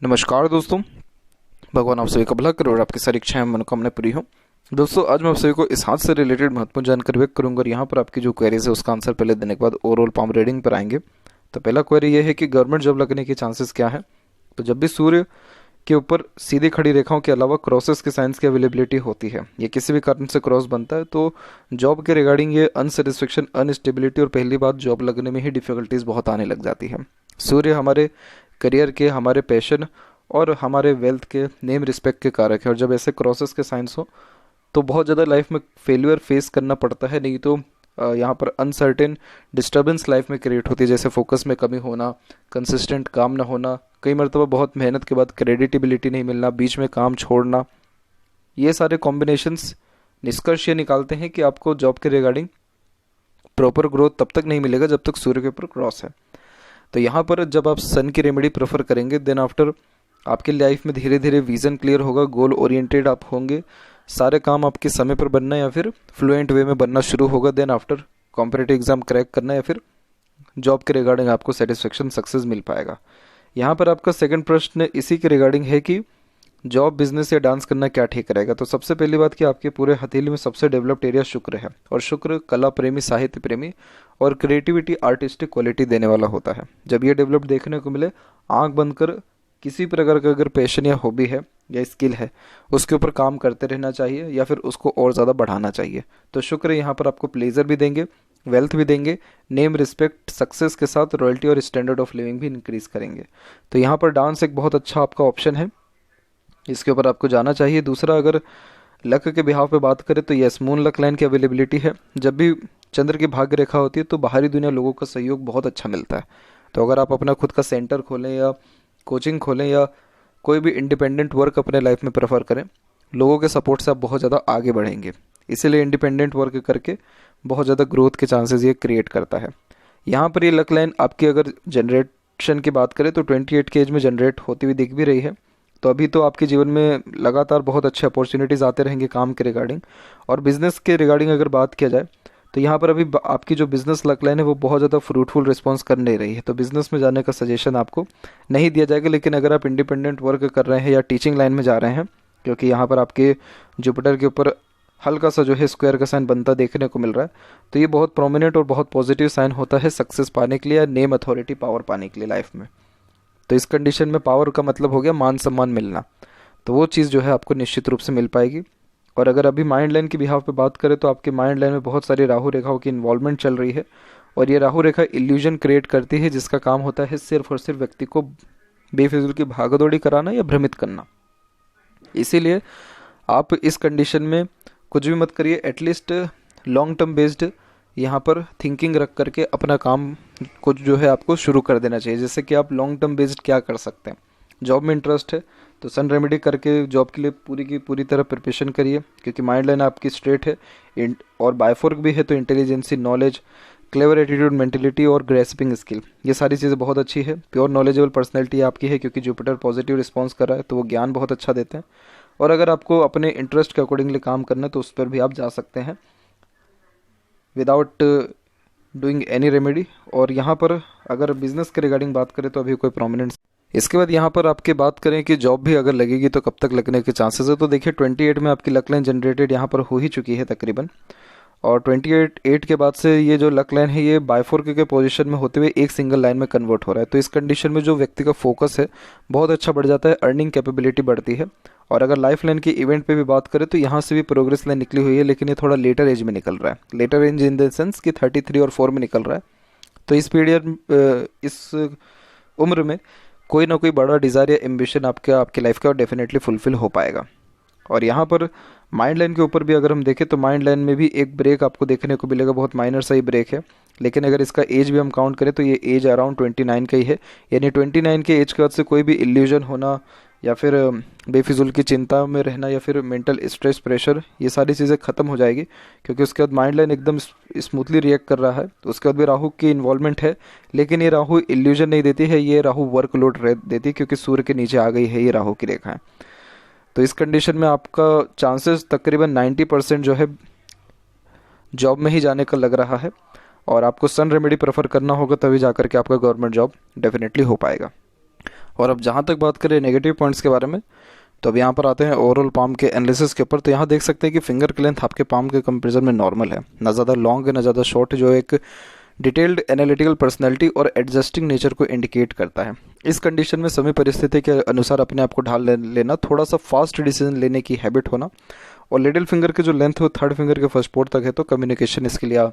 नमस्कार दोस्तों। भगवान आप सभी का भला करे और आपकी सारी इच्छाएं मनोकामनाएं पूरी हो। दोस्तों आज मैं आप सभी को इस हाथ से रिलेटेड महत्वपूर्ण जानकारी व्यक्त करूंगा और यहाँ पर आपकी जो क्वेरीज है उसका आंसर पहले देने के बाद ओवरऑल पाम रीडिंग पर आएंगे। तो पहला क्वेरी ये है कि गवर्नमेंट जॉब लगने के चांसेस क्या है। तो जब भी सूर्य के ऊपर सीधी खड़ी रेखाओं के अलावा क्रॉसेस के साइंस की अवेलेबिलिटी होती है, ये किसी भी कारण से क्रॉस बनता है तो जॉब के रिगार्डिंग ये अनसेटिस्फेक्शन, अनस्टेबिलिटी और पहली बात जॉब लगने में ही डिफिकल्टीज बहुत आने लग जाती है। सूर्य हमारे करियर के, हमारे पैशन और हमारे वेल्थ के, नेम रिस्पेक्ट के कारक है और जब ऐसे क्रॉसेस के साइंस हो तो बहुत ज़्यादा लाइफ में फेलियर फेस करना पड़ता है। नहीं तो यहाँ पर अनसर्टेन डिस्टर्बेंस लाइफ में क्रिएट होती है, जैसे फोकस में कमी होना, कंसिस्टेंट काम ना होना, कई मरतबा बहुत मेहनत के बाद क्रेडिटेबिलिटी नहीं मिलना, बीच में काम छोड़ना। ये सारे कॉम्बिनेशंस निष्कर्ष ये निकालते हैं कि आपको जॉब के रिगार्डिंग प्रॉपर ग्रोथ तब तक नहीं मिलेगा जब तक सूर्य के ऊपर क्रॉस है। तो यहाँ पर जब आप सन की रेमेडी प्रेफर करेंगे देन आफ्टर आपकी लाइफ में धीरे धीरे विजन क्लियर होगा, गोल ओरिएंटेड आप होंगे, सारे काम आपके समय पर बनना या फिर फ्लुएंट वे में बनना शुरू होगा। Then after competitive exam crack करना या फिर जॉब के रिगार्डिंग आपको सेटिस्फेक्शन सक्सेस मिल पाएगा। यहाँ पर आपका सेकंड प्रश्न इसी के रिगार्डिंग है कि जॉब, बिजनेस या डांस करना क्या ठीक रहेगा। तो सबसे पहली बात कि आपके पूरे हथेली में सबसे डेवलप्ड एरिया शुक्र है और शुक्र कला प्रेमी, साहित्य प्रेमी और क्रिएटिविटी, आर्टिस्टिक क्वालिटी देने वाला होता है। जब ये डेवलप देखने को मिले, आंख बंद कर किसी प्रकार का अगर पैशन या हॉबी है या स्किल है उसके ऊपर काम करते रहना चाहिए या फिर उसको और ज़्यादा बढ़ाना चाहिए। तो शुक्र यहाँ पर आपको प्लेजर भी देंगे, वेल्थ भी देंगे, नेम, रिस्पेक्ट, सक्सेस के साथ रॉयल्टी और स्टैंडर्ड ऑफ लिविंग भी इंक्रीज करेंगे। तो यहाँ पर डांस एक बहुत अच्छा आपका ऑप्शन है, इसके ऊपर आपको जाना चाहिए। दूसरा, अगर लक के बिहाव पे बात करें तो यस, मून लक लाइन की अवेलेबिलिटी है। जब भी चंद्र की भाग्य रेखा होती है तो बाहरी दुनिया लोगों का सहयोग बहुत अच्छा मिलता है। तो अगर आप अपना खुद का सेंटर खोलें या कोचिंग खोलें या कोई भी इंडिपेंडेंट वर्क अपने लाइफ में प्रेफर करें, लोगों के सपोर्ट से आप बहुत ज़्यादा आगे बढ़ेंगे। इसीलिए इंडिपेंडेंट वर्क करके बहुत ज़्यादा ग्रोथ के चांसेस ये क्रिएट करता है। यहाँ पर ये लक लाइन आपकी अगर जनरेशन की बात करें तो 28 के एज में जनरेट होती हुई दिख भी रही है। तो अभी तो आपके जीवन में लगातार बहुत अच्छे अपॉर्चुनिटीज़ आते रहेंगे काम के रिगार्डिंग। और बिज़नेस के रिगार्डिंग अगर बात किया जाए तो यहाँ पर अभी आपकी जो बिज़नेस लक लाइन है वो बहुत ज़्यादा फ्रूटफुल रिस्पॉन्स कर नहीं रही है, तो बिज़नेस में जाने का सजेशन आपको नहीं दिया जाएगा। लेकिन अगर आप इंडिपेंडेंट वर्क कर रहे हैं या टीचिंग लाइन में जा रहे हैं, क्योंकि यहाँ पर आपके जुपिटर के ऊपर हल्का सा जो है स्क्वायर का साइन बनता देखने को मिल रहा है, तो ये बहुत प्रोमिनेंट और बहुत पॉजिटिव साइन होता है सक्सेस पाने के लिए या नेम, अथॉरिटी, पावर पाने के लिए लाइफ में। तो इस कंडीशन में पावर का मतलब हो गया मान सम्मान मिलना, तो वो चीज़ जो है आपको निश्चित रूप से मिल पाएगी। और अगर अभी माइंड लाइन की बिहाव पे बात करें तो आपके माइंड लाइन में बहुत सारी राहु रेखाओं की इन्वॉल्वमेंट चल रही है और ये राहु रेखा इल्यूजन क्रिएट करती है जिसका काम होता है सिर्फ और सिर्फ व्यक्ति को बेफिजूल की भागदौड़ी कराना या भ्रमित करना। इसीलिए आप इस कंडीशन में कुछ भी मत करिए, एटलीस्ट लॉन्ग टर्म बेस्ड यहाँ पर थिंकिंग रख करके अपना काम कुछ जो है आपको शुरू कर देना चाहिए। जैसे कि आप लॉन्ग टर्म बेस्ड क्या कर सकते हैं, जॉब में इंटरेस्ट है तो सन रेमेडी करके जॉब के लिए पूरी की पूरी तरह प्रिपरेशन करिए, क्योंकि माइंड लाइन आपकी स्ट्रेट है और बायफोर्क भी है। तो intelligence, knowledge, clever attitude, mentality और ग्रेस्पिंग स्किल, ये सारी चीज़ें बहुत अच्छी है। प्योर नॉलेजेबल पर्सनैलिटी आपकी है क्योंकि जुपिटर पॉजिटिव रिस्पॉन्स कर रहा है तो वो ज्ञान बहुत अच्छा देते हैं। और अगर आपको अपने इंटरेस्ट के अकॉर्डिंगली काम करना है तो उस पर भी आप जा सकते हैं विदाउट डूइंग एनी रेमेडी। और यहाँ पर अगर बिजनेस के रिगार्डिंग बात करें तो अभी कोई प्रोमिनेंट। इसके बाद यहाँ पर आपकी बात करें कि जॉब भी अगर लगेगी तो कब तक लगने के चांसेस है, तो देखिए 28 में आपकी लक लाइन जनरेटेड यहाँ पर हो ही चुकी है तकरीबन। और 28 के बाद से ये जो लक लाइन है ये बायफोर्क के पोजीशन में होते हुए एक सिंगल लाइन में कन्वर्ट हो रहा है। तो इस कंडीशन में जो व्यक्ति का फोकस है बहुत अच्छा बढ़ जाता है, अर्निंग कैपेबिलिटी बढ़ती है। और अगर लाइफ लाइन की इवेंट पे भी बात करें तो यहाँ से भी प्रोग्रेस लाइन निकली हुई है, लेकिन ये थोड़ा लेटर एज में निकल रहा है। Later age in the sense कि 33 और 4 में निकल रहा है। तो इस पीरियड, इस उम्र में कोई ना कोई बड़ा डिज़ायर या एम्बिशन आपके लाइफ का डेफिनेटली फुलफिल हो पाएगा। और यहाँ पर माइंड लाइन के ऊपर भी अगर हम देखें तो माइंड लाइन में भी एक ब्रेक आपको देखने को मिलेगा, बहुत माइनर सा ही ब्रेक है। लेकिन अगर इसका एज भी हम काउंट करें तो ये एज अराउंड 29 का ही है, यानी 29 के एज के बाद से कोई भी इल्यूजन होना या फिर बेफिजुल की चिंता में रहना या फिर मेंटल स्ट्रेस, प्रेशर, ये सारी चीज़ें ख़त्म हो जाएगी, क्योंकि उसके बाद माइंड लाइन एकदम स्मूथली रिएक्ट कर रहा है। तो उसके बाद भी राहु की इन्वॉल्वमेंट है, लेकिन ये राहु इल्यूजन नहीं देती है, ये राहु वर्कलोड देती है क्योंकि सूर्य के नीचे आ गई है ये राहु की रेखा है। तो इस कंडीशन में आपका चांसेस तकरीबन 90% जो है जॉब में ही जाने का लग रहा है। और आपको सन रेमेडी प्रेफर करना होगा तभी जाकर के आपका गवर्नमेंट जॉब डेफिनेटली हो पाएगा। और अब जहाँ तक बात करें नेगेटिव पॉइंट्स के बारे में, तो अब यहाँ पर आते हैं ओवरऑल पाम के एनालिसिस के ऊपर। तो यहाँ देख सकते हैं कि फिंगर की लेंथ आपके पाम के कंपेरिजन में नॉर्मल है, ना ज़्यादा लॉन्ग है ना ज़्यादा शॉर्ट है, जो एक डिटेल्ड एनालिटिकल पर्सनैलिटी और एडजस्टिंग नेचर को इंडिकेट करता है। इस कंडीशन में समय परिस्थिति के अनुसार अपने आप को ढाल लेना, थोड़ा सा फास्ट डिसीजन लेने की हैबिट होना, और लिटिल फिंगर की जो लेंथ है वो थर्ड फिंगर के फर्स्ट पोर्ट तक है, तो कम्युनिकेशन स्किल या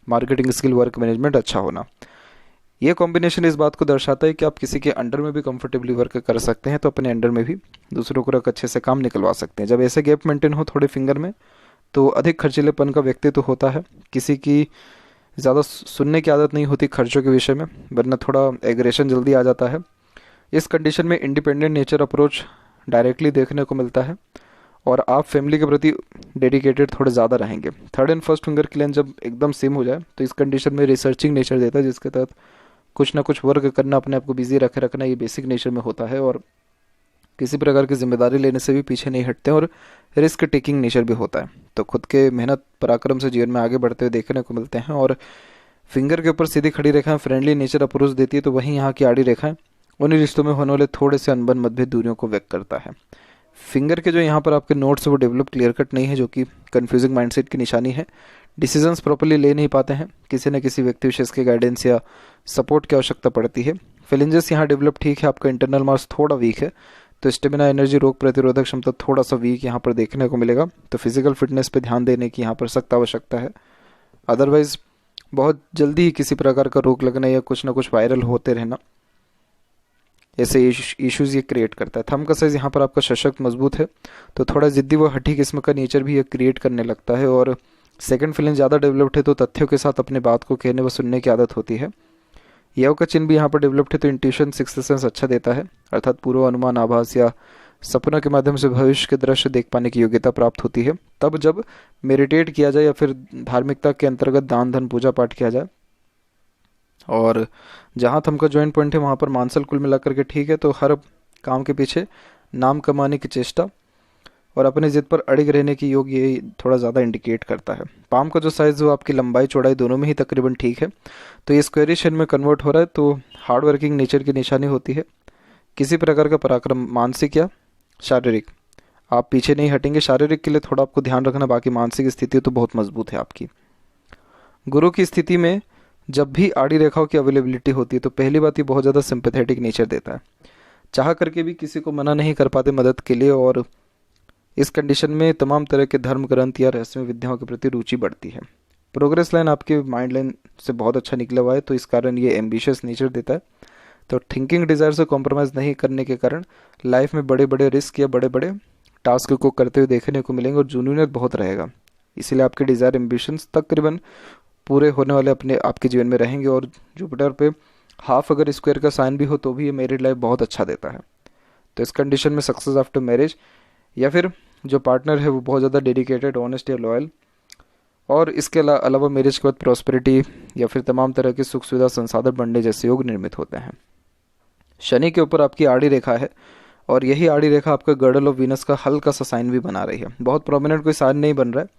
मार्केटिंग स्किल, वर्क मैनेजमेंट अच्छा होना। ये कॉम्बिनेशन इस बात को दर्शाता है कि आप किसी के अंडर में भी कंफर्टेबली वर्क कर सकते हैं, तो अपने अंडर में भी दूसरों को अच्छे से काम निकलवा सकते हैं। जब ऐसे गैप मेंटेन हो थोड़े फिंगर में, तो अधिक खर्चीलेपन का व्यक्तित्व होता है, किसी की ज़्यादा सुनने की आदत नहीं होती खर्चों के विषय में, वरना थोड़ा एग्रेशन जल्दी आ जाता है। इस कंडीशन में इंडिपेंडेंट नेचर अप्रोच डायरेक्टली देखने को मिलता है, और आप फैमिली के प्रति डेडिकेटेड थोड़े ज़्यादा रहेंगे। थर्ड एंड फर्स्ट फिंगर की लेंथ जब एकदम सेम हो जाए, तो इस कंडीशन में रिसर्चिंग नेचर देता है, जिसके तहत कुछ ना कुछ वर्क करना, अपने आप को बिजी रखना, ये बेसिक नेचर में होता है, और किसी प्रकार की जिम्मेदारी लेने से भी पीछे नहीं हटते, और रिस्क टेकिंग नेचर भी होता है। तो खुद के मेहनत पराक्रम से जीवन में आगे बढ़ते हुए देखने को मिलते हैं। और फिंगर के ऊपर सीधी खड़ी रेखाएं फ्रेंडली नेचर अप्रोच देती है, तो वहीं यहाँ की आड़ी रेखाएं उन्हीं रिश्तों में होने वाले थोड़े से अनबन मतभेद दूरियों को व्यक्त करता है। फिंगर के जो यहाँ पर आपके नोट्स वो डेवलप क्लियर कट नहीं है, जो कि कन्फ्यूजिंग माइंडसेट की निशानी है। डिसीजंस प्रॉपर्ली ले नहीं पाते हैं, किसी न किसी व्यक्ति विशेष के गाइडेंस या सपोर्ट की आवश्यकता पड़ती है। फिलेंजेस यहाँ डेवलप ठीक है, आपका इंटरनल मार्क्स थोड़ा वीक है, तो स्टेमिना, एनर्जी, रोग प्रतिरोधक क्षमता थोड़ा सा वीक यहाँ पर देखने को मिलेगा, तो फिजिकल फिटनेस पे ध्यान देने की यहाँ पर सख्त आवश्यकता है। अदरवाइज बहुत जल्दी ही किसी प्रकार का रोग लगना या कुछ ना कुछ वायरल होते रहना, ऐसे इश्यूज ये क्रिएट करता है। थंब का साइज यहाँ पर आपका सशक्त मजबूत है, तो थोड़ा जिद्दी व हठी किस्म का नेचर भी ये क्रिएट करने लगता है। और सेकंड फीलिंग ज़्यादा डेवलप्ड है, तो तथ्यों के साथ अपने बात को कहने व सुनने की आदत होती है। यव का चिन्ह भी यहाँ पर डेवलप्ड है, तो इंट्यूशन, सिक्स्थ सेंस अच्छा देता है, अर्थात पूर्व अनुमान, आभास या सपनों के माध्यम से भविष्य के दृश्य देख पाने की योग्यता प्राप्त होती है, तब जब मेडिटेट किया जाए या फिर धार्मिकता के अंतर्गत दान धन पूजा पाठ किया जाए। और जहाँ थंब का ज्वाइंट पॉइंट है वहाँ पर मानसल कुल मिलाकर के ठीक है, तो हर काम के पीछे नाम कमाने की चेष्टा और अपने जिद पर अड़िग रहने की योग ये थोड़ा ज़्यादा इंडिकेट करता है। पाम का जो साइज़ वो आपकी लंबाई चौड़ाई दोनों में ही तकरीबन ठीक है, तो ये स्क्वेयरिश शेप में कन्वर्ट हो रहा है, तो हार्ड वर्किंग नेचर की निशानी होती है। किसी प्रकार का पराक्रम, मानसिक या शारीरिक, आप पीछे नहीं हटेंगे। शारीरिक के लिए थोड़ा आपको ध्यान रखना, बाकी मानसिक स्थिति तो बहुत मजबूत है आपकी। गुरु की स्थिति में जब भी आड़ी रेखाओं की अवेलेबिलिटी होती है, तो पहली बात ये बहुत ज़्यादा सिंपैथेटिक नेचर देता है, चाह करके भी किसी को मना नहीं कर पाते मदद के लिए। और इस कंडीशन में तमाम तरह के धर्म ग्रंथ या रहस्यमय विद्याओं के प्रति रुचि बढ़ती है। प्रोग्रेस लाइन आपके माइंड लाइन से बहुत अच्छा निकला हुआ है, तो इस कारण ये एम्बिशियस नेचर देता है। तो थिंकिंग डिज़ायर से कॉम्प्रोमाइज़ नहीं करने के कारण लाइफ में बड़े बड़े रिस्क या बड़े बड़े टास्क को करते हुए देखने को मिलेंगे, और जूनियत बहुत रहेगा। इसीलिए आपके डिज़ायर एम्बिशंस तकरीबन पूरे होने वाले अपने आपके जीवन में रहेंगे। और जुपिटर पे हाफ अगर स्क्वायर का साइन भी हो तो भी ये मैरिड लाइफ बहुत अच्छा देता है। तो इस कंडीशन में सक्सेस आफ्टर मैरिज, या फिर जो पार्टनर है वो बहुत ज़्यादा डेडिकेटेड, ऑनेस्ट या लॉयल, और इसके अलावा मैरिज के बाद प्रॉस्पेरिटी या फिर तमाम तरह की सुख सुविधा, संसाधन बढ़ने जैसे योग निर्मित होते हैं। शनि के ऊपर आपकी आड़ी रेखा है, और यही आड़ी रेखा आपका गर्डल ऑफ वीनस का हल्का सा साइन भी बना रही है। बहुत प्रोमिनेंट कोई साइन नहीं बन रहा है,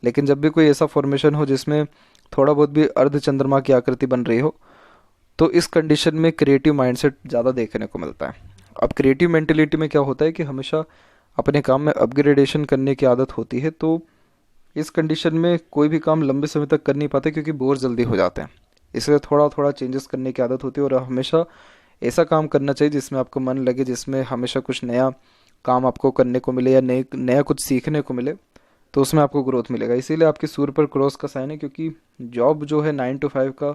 लेकिन जब भी कोई ऐसा फॉर्मेशन हो जिसमें थोड़ा बहुत भी अर्ध चंद्रमा की आकृति बन रही हो, तो इस कंडीशन में क्रिएटिव माइंडसेट ज़्यादा देखने को मिलता है। अब क्रिएटिव मेंटेलिटी में क्या होता है कि हमेशा अपने काम में अपग्रेडेशन करने की आदत होती है, तो इस कंडीशन में कोई भी काम लंबे समय तक कर नहीं पाते, क्योंकि बोर जल्दी हो जाते हैं। इसलिए थोड़ा थोड़ा चेंजेस करने की आदत होती है, और हमेशा ऐसा काम करना चाहिए जिसमें आपको मन लगे, जिसमें हमेशा कुछ नया काम आपको करने को मिले या नया कुछ सीखने को मिले, तो उसमें आपको ग्रोथ मिलेगा। इसीलिए आपके सूर्य पर क्रॉस का साइन है, क्योंकि जॉब जो है 9 to 5 का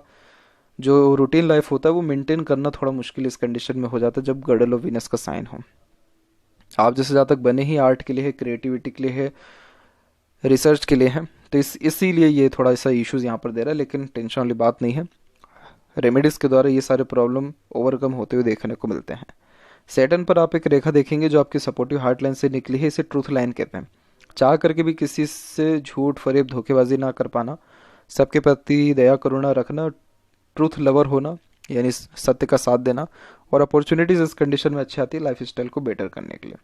जो रूटीन लाइफ होता है वो मेंटेन करना थोड़ा मुश्किल इस कंडीशन में हो जाता है जब गर्डल ऑफ वीनस का साइन हो। आप जैसे जातक बने ही आर्ट के लिए है, क्रिएटिविटी के लिए है, रिसर्च के लिए है, तो इसीलिए ये थोड़ा सा इश्यूज यहाँ पर दे रहा है, लेकिन टेंशन वाली बात नहीं है। रेमेडीज के द्वारा ये सारे प्रॉब्लम ओवरकम होते हुए देखने को मिलते हैं। सैटर्न पर आप एक रेखा देखेंगे जो आपकी सपोर्टिव हार्ट लाइन से निकली है, इसे ट्रूथ लाइन कहते हैं। चाह करके भी किसी से झूठ, फरेब, धोखेबाजी ना कर पाना, सबके प्रति दया करुणा रखना, ट्रूथ लवर होना यानी सत्य का साथ देना, और अपॉर्चुनिटीज इस कंडीशन में अच्छी आती है लाइफ स्टाइल को बेटर करने के लिए।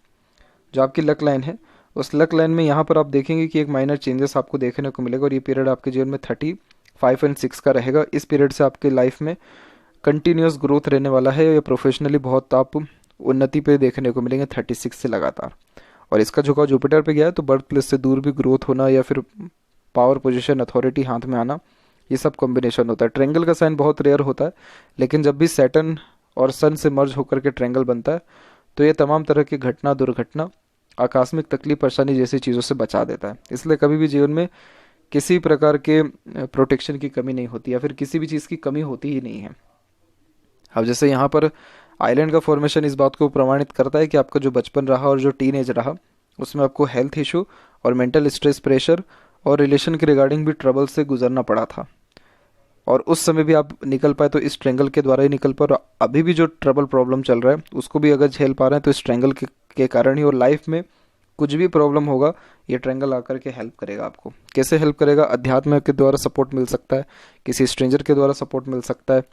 जो आपकी लक लाइन है, उस लक लाइन में यहाँ पर आप देखेंगे कि एक माइनर चेंजेस आपको देखने को मिलेगा, और ये पीरियड आपके जीवन में 35 और 6 का रहेगा। इस पीरियड से आपके लाइफ में कंटिन्यूस ग्रोथ रहने वाला है, या प्रोफेशनली बहुत आप उन्नति पे देखने को मिलेंगे 36 से लगातार। और इसका झुकाव जुपिटर पे गया है तो बर्थ प्लेस से दूर भी ग्रोथ होना या फिर पावर पोजीशन अथॉरिटी हाथ में आना, ये सब कॉम्बिनेशन होता है। ट्रायंगल का साइन बहुत रेयर होता है, लेकिन जब भी सैटर्न और सन से मर्ज होकर के ट्रायंगल बनता है तो ये तमाम तरह की घटना, दुर्घटना, आकस्मिक तकलीफ, परेशानी जैसी चीज़ों से बचा देता है। इसलिए कभी भी जीवन में किसी प्रकार के प्रोटेक्शन की कमी नहीं होती या फिर किसी भी चीज़ की कमी होती ही नहीं है। अब जैसे यहाँ पर आइलैंड का फॉर्मेशन इस बात को प्रमाणित करता है कि आपका जो बचपन रहा और जो टीन एज रहा उसमें आपको हेल्थ इशू और मेंटल स्ट्रेस, प्रेशर और रिलेशन के रिगार्डिंग भी ट्रबल से गुजरना पड़ा था, और उस समय भी आप निकल पाए तो इस ट्रायंगल के द्वारा ही निकल पाए। और अभी भी जो ट्रबल प्रॉब्लम चल रहा है उसको भी अगर झेल पा रहे हैं तो इस ट्रायंगल के कारण ही। और लाइफ में कुछ भी प्रॉब्लम होगा ये ट्रायंगल आकर के हेल्प करेगा आपको। कैसे हेल्प करेगा? अध्यात्म के द्वारा सपोर्ट मिल सकता है, किसी स्ट्रेंजर के द्वारा सपोर्ट मिल सकता है,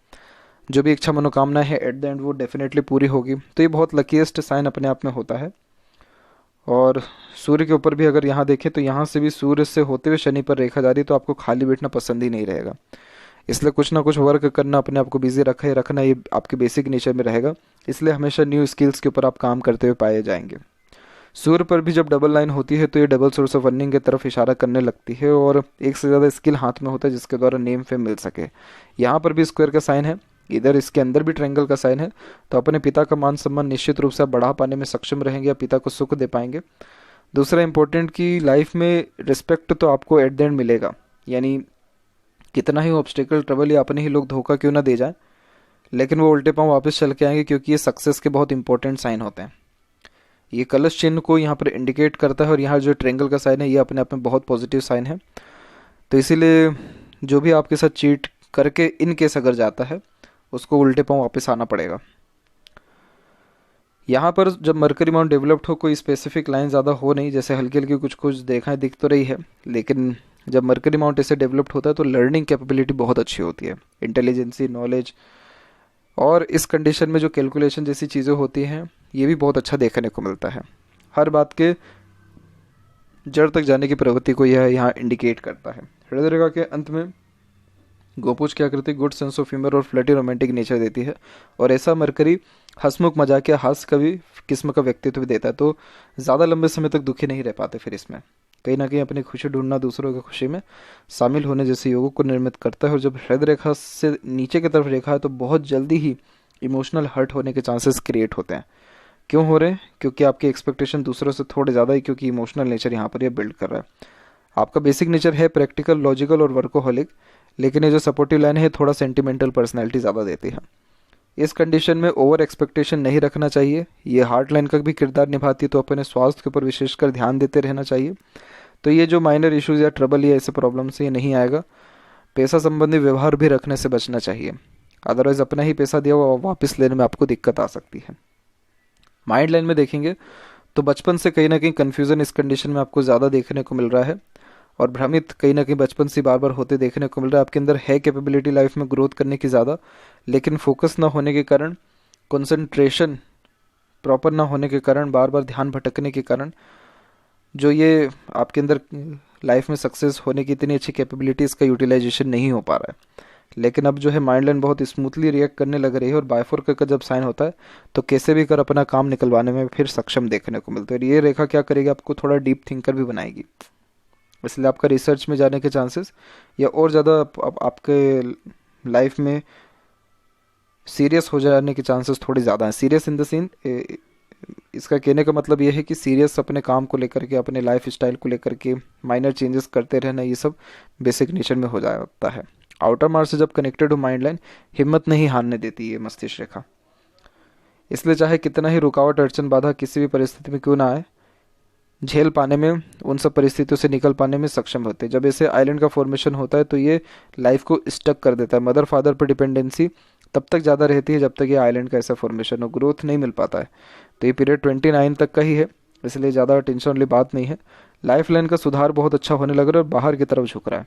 जो भी इच्छा मनोकामना है एट द एंड वो डेफिनेटली पूरी होगी। तो ये बहुत लकीएस्ट साइन अपने आप में होता है। और सूर्य के ऊपर भी अगर यहाँ देखें तो यहाँ से भी सूर्य से होते हुए शनि पर रेखा जा रही, तो आपको खाली बैठना पसंद ही नहीं रहेगा। इसलिए कुछ ना कुछ वर्क करना, अपने आप को बिजी रखना ये आपके बेसिक नेचर में रहेगा। इसलिए हमेशा न्यू स्किल्स के ऊपर आप काम करते हुए पाए जाएंगे। सूर्य पर भी जब डबल लाइन होती है तो ये डबल सोर्स ऑफ अर्निंग की तरफ इशारा करने लगती है और एक से ज़्यादा स्किल हाथ में होता है जिसके द्वारा नेम फेम मिल सके। यहाँ पर भी स्क्वायर का साइन है, इधर इसके अंदर भी ट्रायंगल का साइन है, तो अपने पिता का मान सम्मान निश्चित रूप से आप बढ़ा पाने में सक्षम रहेंगे या पिता को सुख दे पाएंगे। दूसरा इंपॉर्टेंट कि लाइफ में रिस्पेक्ट तो आपको एट द एंड मिलेगा, यानी कितना ही ऑब्स्टिकल, ट्रबल या अपने ही लोग धोखा क्यों ना दे जाएं, लेकिन वो उल्टे पांव वापस चल के आएंगे, क्योंकि ये सक्सेस के बहुत इंपॉर्टेंट साइन होते हैं। ये कलश चिन्ह को यहाँ पर इंडिकेट करता है और यहाँ जो ट्रायंगल का साइन है ये अपने आप में बहुत पॉजिटिव साइन है। तो इसीलिए जो भी आपके साथ चीट करके इन केस अगर जाता है उसको उल्टे पांव वापस आना पड़ेगा। यहाँ पर जब मरकरी माउंट डेवलप्ड हो, कोई स्पेसिफिक लाइन ज़्यादा हो नहीं, जैसे हल्की हल्की कुछ कुछ देखा है, दिख तो रही है, लेकिन जब मरकरी माउंट ऐसे डेवलप्ड होता है तो लर्निंग कैपेबिलिटी बहुत अच्छी होती है, इंटेलिजेंसी, नॉलेज, और इस कंडीशन में जो कैलकुलेशन जैसी चीज़ें होती हैं ये भी बहुत अच्छा देखने को मिलता है। हर बात के जड़ तक जाने की प्रवृत्ति को यह यहाँ इंडिकेट करता है। हृदय रेखा के अंत में गोपुज की आकृति गुड सेंस ऑफ ह्यूमर और फ्लर्टी रोमांटिक नेचर देती है, और ऐसा मरकरी हंसमुख मजाकिया हास्य कवि किस्म का व्यक्तित्व भी देता है, तो ज़्यादा लंबे समय तक दुखी नहीं रह पाते। फिर इसमें कहीं ना कहीं अपनी खुशी ढूंढना, दूसरों की खुशी में शामिल होने जैसे योगों को निर्मित करता है। और जब हृदय रेखा से नीचे की तरफ रेखा है तो बहुत जल्दी ही इमोशनल हर्ट होने के चांसेस क्रिएट होते हैं। क्यों हो रहे हैं? क्योंकि आपकी एक्सपेक्टेशन दूसरों से थोड़े ज़्यादा ही, क्योंकि इमोशनल नेचर यहाँ पर ये बिल्ड कर रहा है। आपका बेसिक नेचर है प्रैक्टिकल, लॉजिकल और वर्कोहॉलिक, लेकिन ये जो सपोर्टिव लाइन है थोड़ा सेंटिमेंटल पर्सनैलिटी ज़्यादा देती है। इस कंडीशन में ओवर एक्सपेक्टेशन नहीं रखना चाहिए। ये हार्ट लाइन का भी किरदार निभाती है, तो अपने स्वास्थ्य के ऊपर विशेषकर ध्यान देते रहना चाहिए। तो ये जो माइनर इश्यूज़ या ट्रबल या ऐसे प्रॉब्लम से ये नहीं आएगा। पैसा संबंधी व्यवहार भी रखने से बचना चाहिए, अदरवाइज अपना ही पैसा दिया हुआ वापस लेने में आपको दिक्कत आ सकती है। माइंड लाइन में देखेंगे तो बचपन से कहीं ना कहीं कन्फ्यूज़न इस कंडीशन में आपको ज़्यादा देखने को मिल रहा है, और भ्रमित कहीं ना कहीं बचपन से बार बार होते देखने को मिल रहा है। आपके अंदर है कैपेबिलिटी लाइफ में ग्रोथ करने की ज़्यादा, लेकिन फोकस ना होने के कारण, कंसंट्रेशन प्रॉपर ना होने के कारण, बार बार ध्यान भटकने के कारण जो ये आपके अंदर लाइफ में सक्सेस होने की इतनी अच्छी कैपेबिलिटी, इसका यूटिलाइजेशन नहीं हो पा रहा है। लेकिन अब जो है माइंड लाइन बहुत स्मूथली रिएक्ट करने लग रही है, और बायफोर्क का जब साइन होता है तो कैसे भी कर अपना काम निकलवाने में फिर सक्षम देखने को मिलता है। और ये रेखा क्या करेगी, आपको थोड़ा डीप थिंकर भी बनाएगी, इसलिए आपका रिसर्च में जाने के चांसेस या और ज़्यादा आपके लाइफ में सीरियस हो जाने के चांसेस थोड़े ज़्यादा हैं। सीरियस इन द सीन, इसका कहने का मतलब ये है कि सीरियस अपने काम को लेकर के, अपने लाइफ स्टाइल को लेकर के माइनर चेंजेस करते रहना, ये सब बेसिक नेचर में हो जाता है। आउटर मार्स से जब कनेक्टेड हो माइंड लाइन, हिम्मत नहीं हारने देती है मस्तिष्क रेखा, इसलिए चाहे कितना ही रुकावट, अड़चन, बाधा किसी भी परिस्थिति में क्यों ना आए, झेल पाने में, उन सब परिस्थितियों से निकल पाने में सक्षम होते हैं। जब ऐसे आइलैंड का फॉर्मेशन होता है तो ये लाइफ को स्टक कर देता है। मदर फादर पर डिपेंडेंसी तब तक ज़्यादा रहती है जब तक ये आइलैंड का ऐसा फॉर्मेशन हो, ग्रोथ नहीं मिल पाता है। तो ये पीरियड 29 तक का ही है, इसलिए ज़्यादा टेंशन वाली बात नहीं है। लाइफ लाइन का सुधार बहुत अच्छा होने लग रहा है और बाहर की तरफ झुक रहा है।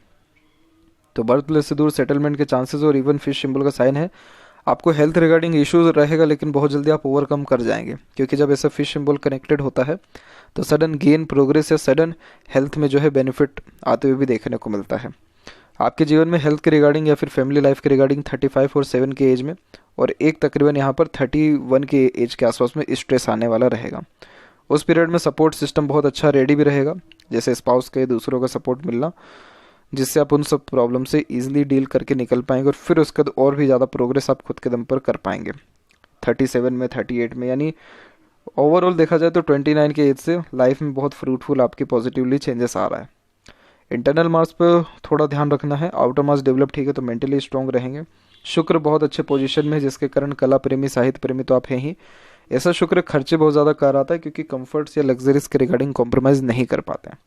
तो बर्थ प्लेस से दूर सेटलमेंट के चांसेस, और इवन फिश सिंबल का साइन है। आपको हेल्थ रिगार्डिंग इश्यूज रहेगा, लेकिन बहुत जल्दी आप ओवरकम कर जाएंगे, क्योंकि जब ऐसा फिश सिंबल कनेक्टेड होता है तो सडन गेन, प्रोग्रेस या सडन हेल्थ में जो है बेनिफिट आते हुए भी देखने को मिलता है। आपके जीवन में हेल्थ के रिगार्डिंग या फिर फैमिली लाइफ के रिगार्डिंग 35 और 7 के एज में, और एक तकरीबन यहाँ पर 31 के एज के आसपास में स्ट्रेस आने वाला रहेगा। उस पीरियड में सपोर्ट सिस्टम बहुत अच्छा रेडी भी रहेगा, जैसे स्पाउस के दूसरों का सपोर्ट मिलना, जिससे आप उन सब प्रॉब्लम से ईजिली डील करके निकल पाएंगे और फिर उसके बाद और भी ज़्यादा प्रोग्रेस आप खुद के दम पर कर पाएंगे 37 में, 38 में। यानी ओवरऑल देखा जाए तो 29 के एज से लाइफ में बहुत फ्रूटफुल आपकी पॉजिटिवली चेंजेस आ रहा है। इंटरनल मार्क्स पर थोड़ा ध्यान रखना है। आउटर मार्क्स डेवलप ठीक है तो मेंटली स्ट्रॉन्ग रहेंगे। शुक्र बहुत अच्छे पोजीशन में है, जिसके कारण कला प्रेमी, साहित्य प्रेमी तो आप हैं ही। ऐसा शुक्र खर्चे बहुत ज़्यादा कर आता है, क्योंकि कंफर्ट्स या लग्जरीज के रिगार्डिंग कॉम्प्रोमाइज़ नहीं कर पाते हैं।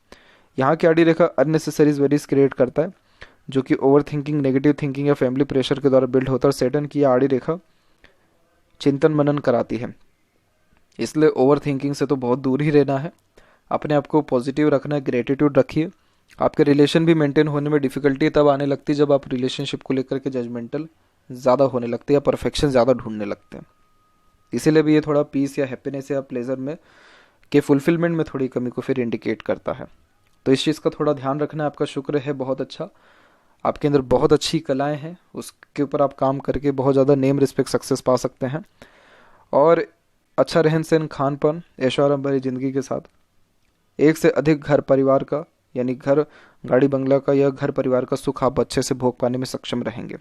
यहाँ की आड़ी रेखा अननेसेसरीज वेरीज क्रिएट करता है, जो कि ओवर थिंकिंग, नेगेटिव थिंकिंग या फैमिली प्रेशर के द्वारा बिल्ड होता है। और सैटर्न की आड़ी रेखा चिंतन मनन कराती है, इसलिए ओवर थिंकिंग से तो बहुत दूर ही रहना है। अपने आप को पॉजिटिव रखना है, ग्रेटिट्यूड रखिए। आपके रिलेशन भी मेंटेन होने में डिफिकल्टी तब आने लगती है जब आप रिलेशनशिप को लेकर के जजमेंटल ज़्यादा होने लगते हैं या परफेक्शन ज़्यादा ढूंढने लगते हैं। इसीलिए भी ये थोड़ा पीस या हैप्पीनेस या प्लेजर में के फुलफिलमेंट में थोड़ी कमी को फिर इंडिकेट करता है। तो इस चीज़ का थोड़ा ध्यान रखना है। आपका शुक्र है बहुत अच्छा, आपके अंदर बहुत अच्छी कलाएं हैं, उसके ऊपर आप काम करके बहुत ज़्यादा नेम, रिस्पेक्ट, सक्सेस पा सकते हैं। और अच्छा रहन सहन, खान पान, ऐशो आराम भरी ज़िंदगी के साथ एक से अधिक घर परिवार का, यानी घर, गाड़ी, बंगला का या घर परिवार का सुख आप अच्छे से भोग पाने में सक्षम रहेंगे।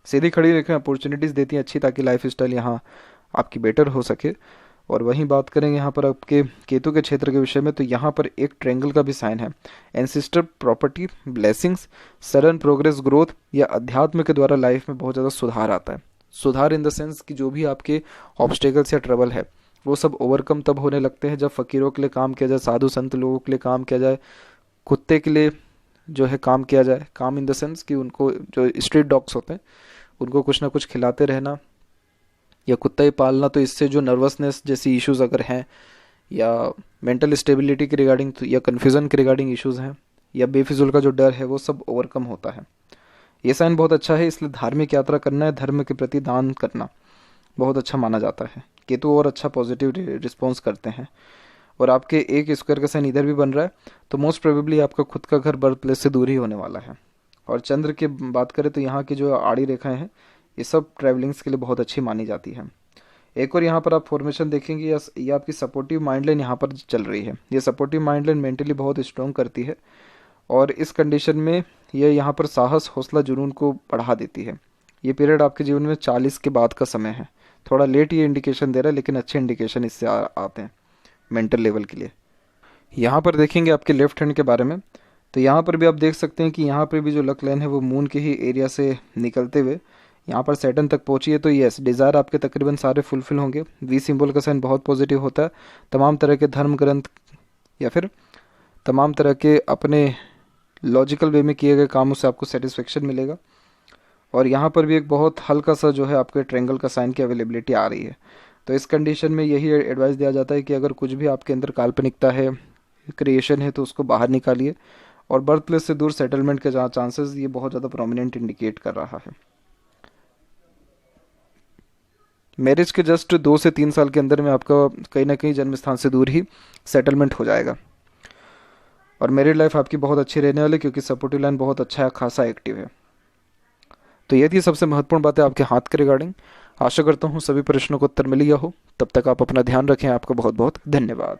सीधी खड़ी रेखाएं अपॉर्चुनिटीज़ देती हैं अच्छी, ताकि लाइफ स्टाइल यहाँ आपकी बेटर हो सके। और वहीं बात करें यहाँ पर आपके केतु के क्षेत्र के विषय में, तो यहाँ पर एक ट्रायंगल का भी साइन है। Ancestor, property, blessings, sudden progress, growth या अध्यात्म के द्वारा लाइफ में बहुत ज़्यादा सुधार आता है। सुधार इन द सेंस कि जो भी आपके ऑब्स्टेकल्स या ट्रबल है वो सब ओवरकम तब होने लगते हैं जब फ़कीरों के लिए काम किया जाए, साधु संत लोगों के लिए काम किया जाए, कुत्ते के लिए जो है काम किया जाए। काम इन द सेंस कि उनको, जो स्ट्रीट डॉग्स होते हैं, उनको कुछ ना कुछ खिलाते रहना या कुत्ता ही पालना। तो इससे जो नर्वसनेस जैसी इश्यूज़ अगर हैं, या मेंटल स्टेबिलिटी के रिगार्डिंग या कन्फ्यूज़न के रिगार्डिंग इश्यूज़ हैं, या बेफिजुल का जो डर है, वो सब ओवरकम होता है। ये साइन बहुत अच्छा है, इसलिए धार्मिक यात्रा करना है, धर्म के प्रति दान करना बहुत अच्छा माना जाता है। केतु और अच्छा पॉजिटिव रिस्पॉन्स करते हैं। और आपके एक स्क्वायर का साइन इधर भी बन रहा है, तो मोस्ट प्रोबेबली आपका खुद का घर बर्थ प्लेस से दूर ही होने वाला है। और चंद्र की बात करें तो यहाँ की जो आड़ी रेखाएं हैं, ये सब ट्रैवलिंग्स के लिए बहुत अच्छी मानी जाती है। एक और यहाँ पर आप फॉर्मेशन देखेंगे, ये आपकी सपोर्टिव माइंड लाइन यहाँ पर चल रही है। ये सपोर्टिव माइंड लाइन मेंटली बहुत स्ट्रॉन्ग करती है, और इस कंडीशन में ये यहाँ पर साहस, हौसला, जुनून को बढ़ा देती है। ये पीरियड आपके जीवन में 40 के बाद का समय है। थोड़ा लेट ये इंडिकेशन दे रहा है, लेकिन अच्छे इंडिकेशन इससे आते हैं मेंटल लेवल के लिए। यहाँ पर देखेंगे आपके लेफ्ट हैंड के बारे में, तो यहाँ पर भी आप देख सकते हैं कि यहाँ पर भी जो लक लाइन है वो मून के ही एरिया से निकलते हुए यहाँ पर सैटर्न तक पहुँची है। तो यस, डिज़ायर आपके तकरीबन सारे फुलफिल होंगे। वी सिंबल का साइन बहुत पॉजिटिव होता है। तमाम तरह के धर्म ग्रंथ या फिर तमाम तरह के अपने लॉजिकल वे में किए गए कामों से आपको सेटिस्फेक्शन मिलेगा। और यहाँ पर भी एक बहुत हल्का सा जो है आपके ट्रायंगल का साइन की अवेलेबिलिटी आ रही है। तो इस कंडीशन में यही एडवाइस दिया जाता है कि अगर कुछ भी आपके अंदर काल्पनिकता है, क्रिएशन है, तो उसको बाहर निकालिए। और बर्थ प्लेस से दूर सेटलमेंट के जहाँ चांसेस ये बहुत ज़्यादा प्रोमिनेंट इंडिकेट कर रहा है। मैरिज के जस्ट 2 से 3 साल के अंदर में आपका कहीं ना कहीं जन्म स्थान से दूर ही सेटलमेंट हो जाएगा। और मैरिड लाइफ आपकी बहुत अच्छी रहने वाली, क्योंकि सपोर्टिव लाइन बहुत अच्छा है, खासा एक्टिव है। तो ये थी सबसे महत्वपूर्ण बातें आपके हाथ के रिगार्डिंग। आशा करता हूँ सभी प्रश्नों को उत्तर मिल गया हो। तब तक आप अपना ध्यान रखें। आपका बहुत बहुत धन्यवाद।